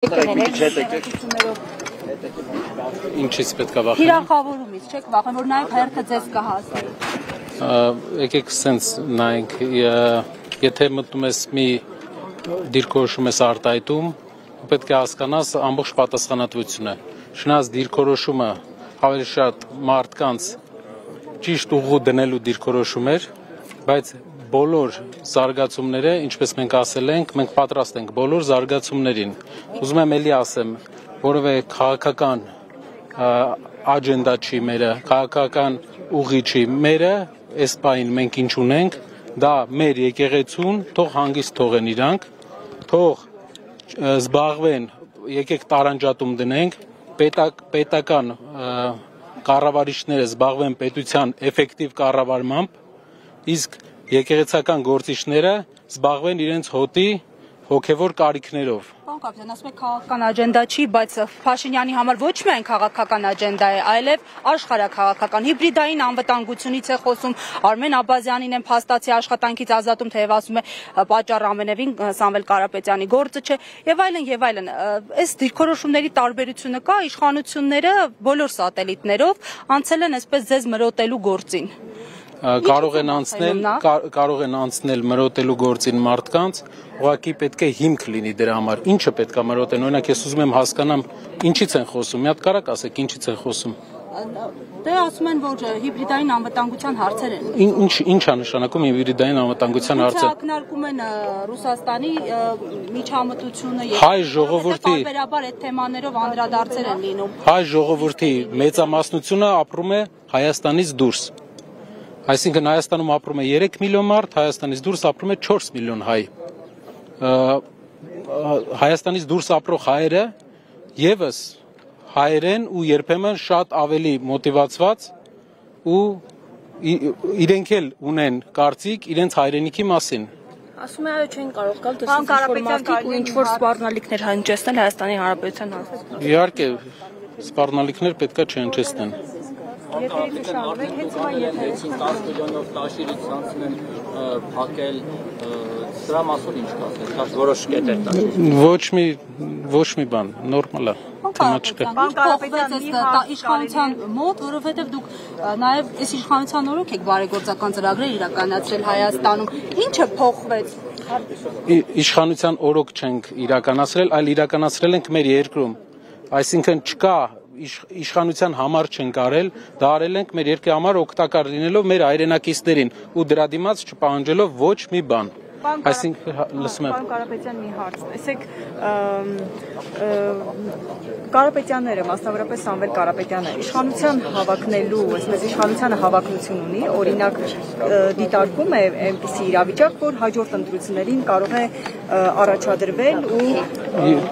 Ինչից պետք է վախենամ։ Հիրախավորումից չեք վախեն, որ նաև հերթը ձեզ կհասնի։ Եկեք սենց նայենք, եթե մտնում ես մի դիրքորոշում ես արտահայտում, պետք է հասկանաս ամբողջ պատասխանատվությունը։ Շնայած դիրքորոշումը ավելի շատ մարդկանց ճիշտ ուղու դնելու դիրքորոշում էր, բայց բոլոր զարգացումները, ինչպես մենք ասել ենք, մենք պատրաստ ենք բոլոր զարգացումներին։ Ուզում եմ էլի ասեմ, որևէ քաղաքական աջենդա չի մերը, քաղաքական ուղի չի մերը, այս պահին մենք ինչ ունենք, դա մեր եկեղեցուն, թող հանգիստ թողեն իրանք, թող զբաղվեն, եկեք տարանջատում դնենք, պետական կառավարիչները զբաղվեն պետության էֆեկտիվ կառավարմամբ, իսկ եկեղեցական գործիչները զբաղվեն իրենց հոտի հոգևոր կարիքներով։ Պարոն Կապիտան, ասում եք քաղաքական աջենդա չի, բայց Փաշինյանի համար ոչ միայն քաղաքական աջենդա է, այլև աշխարհաքաղաքական հիբրիդային անվտանգությունից է խոսում, Արմեն Աբազյանին են փաստացի աշխատանքից ազատում, թեև ասում է պատճառը ամենևին Սամվել Կարապետյանի գործը չէ, եւ այլն, այս դիրքորոշումների տարբերությունը կա, իշխանությունները բոլոր սատելիտներով անցել են այսպես ձեզ մրոտելու գործին։ Կարող են անցնել մրոտելու գործին մարդկանց, ուղղակի պետք է հիմք լինի դրա համար։ Ինչը պետք է մրոտեն, օրինակ ես ուզում եմ հասկանամ ինչից են խոսում, մի հատ կարակ ասեք ինչից են խոսում։ Դե ասում են, որ հիբրիդային անվտանգության հարցեր են։ Ինչ է նշանակում հիբրիդային անվտանգության հարցը։ Ակնարկում են Ռուսաստանի միջամտությունը եւ հայ ժողովրդի տարբերաբար այդ թեմաներով անդրադարձեր են լինում։ Հայ ժողովրդի մեծամասնությունը ապրում է Հայաստանից դուրս։ Այսինքն Հայաստանում ապրում է 3 միլիոն մարդ, Հայաստանից դուրս ապրում է 4 միլիոն հայ։ Հայաստանից դուրս ապրող հայերը եւս հայերեն ու երբեմն շատ ավելի մոտիվացված ու իրենք էլ ունեն կարծիք իրենց հայրենիքի մասին։ Ասում է այո չեն կարող գալ դրսից ինչ որ սպառնալիքներ հնչեցնել Հայաստանի Հանրապետության հասցեին։ Իհարկե սպառնալիքներ պետքա չհնչեցնեն։ Եթե ուշադրեք, հենց հիմա եթե 10 միլիոնով տաշիրից ցանցն են փակել, սրա մասով ինչ կասեք, որոշ կետեր տա։ Ոչ մի բան, նորմալ է։ Պարոն Կարապետյան, իշխանության մոտ, որովհետև դուք նաև այս իշխանության օրոք եք բարեգործական ծրագրեր իրականացրել Հայաստանում, ինչը փոխվեց։ Իշխանության օրոք չենք իրականացրել, այլ իրականացրել ենք մեր երկրում։ Այսինքն չկա իշխանության համար չենք արել, դա արել ենք մեր երկրի համար օգտակար լինելով մեր հայրենակիցներին ու դրա դիմաց չպահանջելով ոչ մի բան։ Այսինքն լսում եմ։ Պարոն Կարապետյան, մի հարց, տեսեք, Կարապետյանները, մասնավորապես Սամվել Կարապետյանը, իշխանության հավակնելու, այսպես իշխանությանը հավակնություն ունի, օրինակ դիտարկում է այնպիսի իրավիճակ, որ հաջորդ ընտրություններին կարող է առաջադրվել ու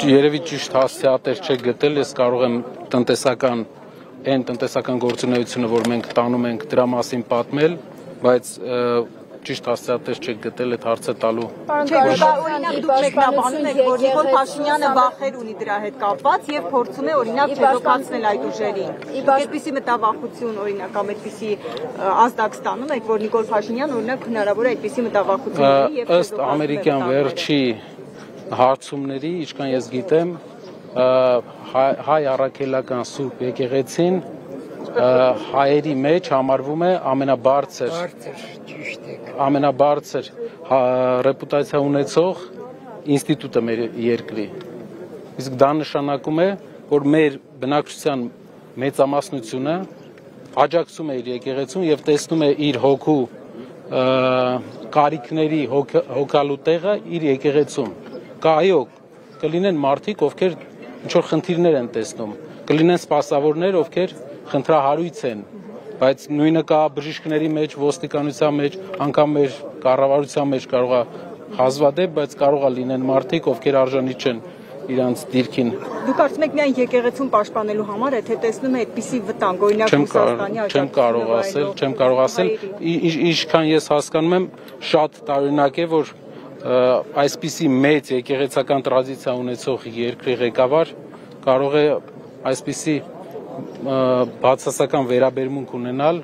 Երևի ճիշտ հասցեատեր չեք գտել, ես կարող եմ տնտեսական գործունեությունը, որ մենք տանում ենք դրա մասին պատմել, բայց ճիշտ հասցեատեր չեք գտել այդ հարցը տալու։ Օրինակ դուք մեկնաբանում եք, որ Նիկոլ Փաշինյանը վախեր ունի դրա հետ կապված եւ փորձում է օրինակ չեզոքացնել այդ ուժերին։ Այսպիսի մտավախություն օրինակ կամ այդպիսի ազդակ ստանում եք, որ Նիկոլ Փաշինյանը օրինակ հնարավոր է այդպիսի մտավախություն ունի եւ ըստ ամերիկյան վերջի հարցումների, ինչքան ես գիտեմ, հայ առաքելական Սուրբ եկեղեցին հայերի մեջ համարվում է ամենաբարձր ռեպուտացիա ունեցող ինստիտուտը մեր երկրի։ Իսկ դա նշանակում է, որ մեր բնակչության մեծամասնությունը աջակցում է իր եկեղեցուն եւ տեսնում է իր հոգու կարիքների հոգալու տեղը իր եկեղեցում։ Այո, կլինեն մարդիկ, ովքեր ինչ որ խնդիրներ են տեսնում, կլինեն սպասավորներ, ովքեր խնդրահարույց են, բայց նույնը կա բժիշկների մեջ, ոստիկանության մեջ, անգամ մեր կառավարության մեջ կարող է հազվադեպ, բայց կարող է լինեն մարդիկ, ովքեր արժանի չեն իրանց դիրքին։ Դուք կարծում եք միայն եկեղեցուն պաշտպանելու համար է, թե տեսնում է այդպիսի վտանգ, օրինակ Ռուսաստանի Չեմ կարող ասել, ինչքան ես հասկանում եմ, շատ տարօրինակ է, որ այսպիսի մեծ եկեղեցական տրադիցիա ունեցող երկրի ղեկավար կարող է այսպիսի բացասական վերաբերմունք ունենալ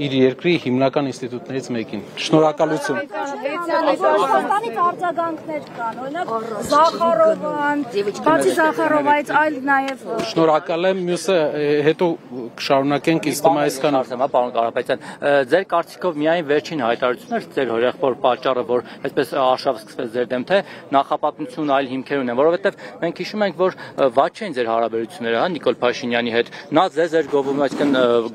իր երկրի հիմնական ինստիտուտներից մեկին։ Շնորհակալություն։ Ռուսաստանից արձագանքներ կան, օրինակ Զախարովան, բացի Զախարովայից այլ նաև Շնորհակալ եմ, մյուսը հետո կշարունակենք ինձ թվում է այսքան պարոն Կարապետյան, ձեր կարծիքով միայն վերջին հայտարարությունն էր ձեր հորեղբոր պատճառը, որ այսպես արշավ սկսվեց ձեր դեմ, թե նախապատմություն այլ հիմքեր ունեն, որովհետև մենք հիշում ենք, որ վատ չեն ձեր հարաբերությունները, հա, Նիկոլ Փաշինյանի հետ, նա ձեզ էր գովում, այսինքն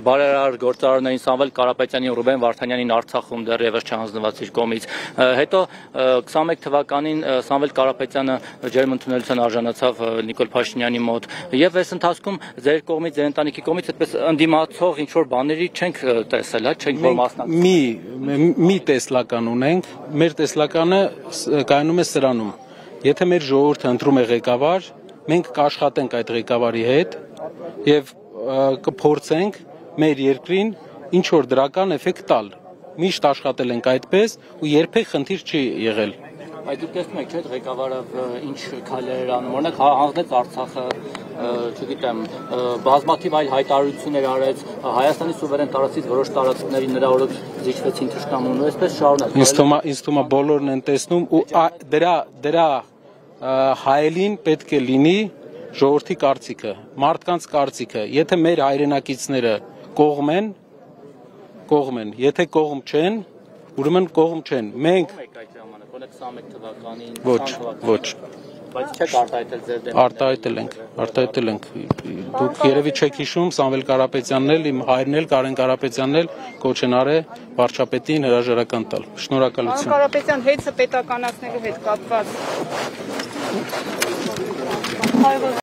բարերար գործարարներին Սամվել Կարապետյանին, Ռուբեն Վարդանյանին Արցախում դեռևս չհանձնված իր կողմից, հետո 21 թվականին Սամվել Կարապետյանը ջերմընդունելության արժանացավ Նիկոլ Փաշինյանի մոտ, եւ այս ընթացքում ձեր կողմից, ձեր ընտանիքի կողմից այդպես ընդդիմացող ինչ որ բաների չենք տեսել, հա, չենք որ մասնակցել։ Մի տեսլական ունենք, մեր տեսլականը կայանում է սրանում։ Եթե մեր ժողովուրդը ընտրում է ղեկավար, մենք կաշխատենք այդ ղեկավարի հետ եւ կփորձենք մեր երկրին ինչ որ դրական էֆեկտ տալ։ Միշտ աշխատել ենք այդպես ու երբեք խնդիր չի եղել։ Այդ դուք տեսնում եք, չէ՞, ղեկավարը ինչ քայլեր էր անում, օրինակ հանձնեց Արցախը, չգիտեմ, բազմաթիվ այլ հայտարարություններ արեց, Հայաստանի սուվերեն տարածքից որոշ տարածքների նրա օրոք զիջվեցին թշնամուն, ու այսպես շարունակ։ Ինձ թվում է բոլորն են տեսնում ու դրա հայելին պետք է լինի ժողովրդի կարծիքը, մարդկանց կարծիքը, եթե մեր հայրենակիցները կողմ են, եթե կողմ չեն, ուրեմն կողմ չեն, մենք ոչ բայց չեք արտահայտել ձեր դեմ արտահայտել ենք դուք երևի չեք հիշում Սամվել Կարապետյանն էլ իմ հայրն էլ Կարեն Կարապետյանն էլ կոչ են արել վարչապետին հրաժարական տալ շնորհակալություն Կարապետյան հետը պետականացնելու հետ կապված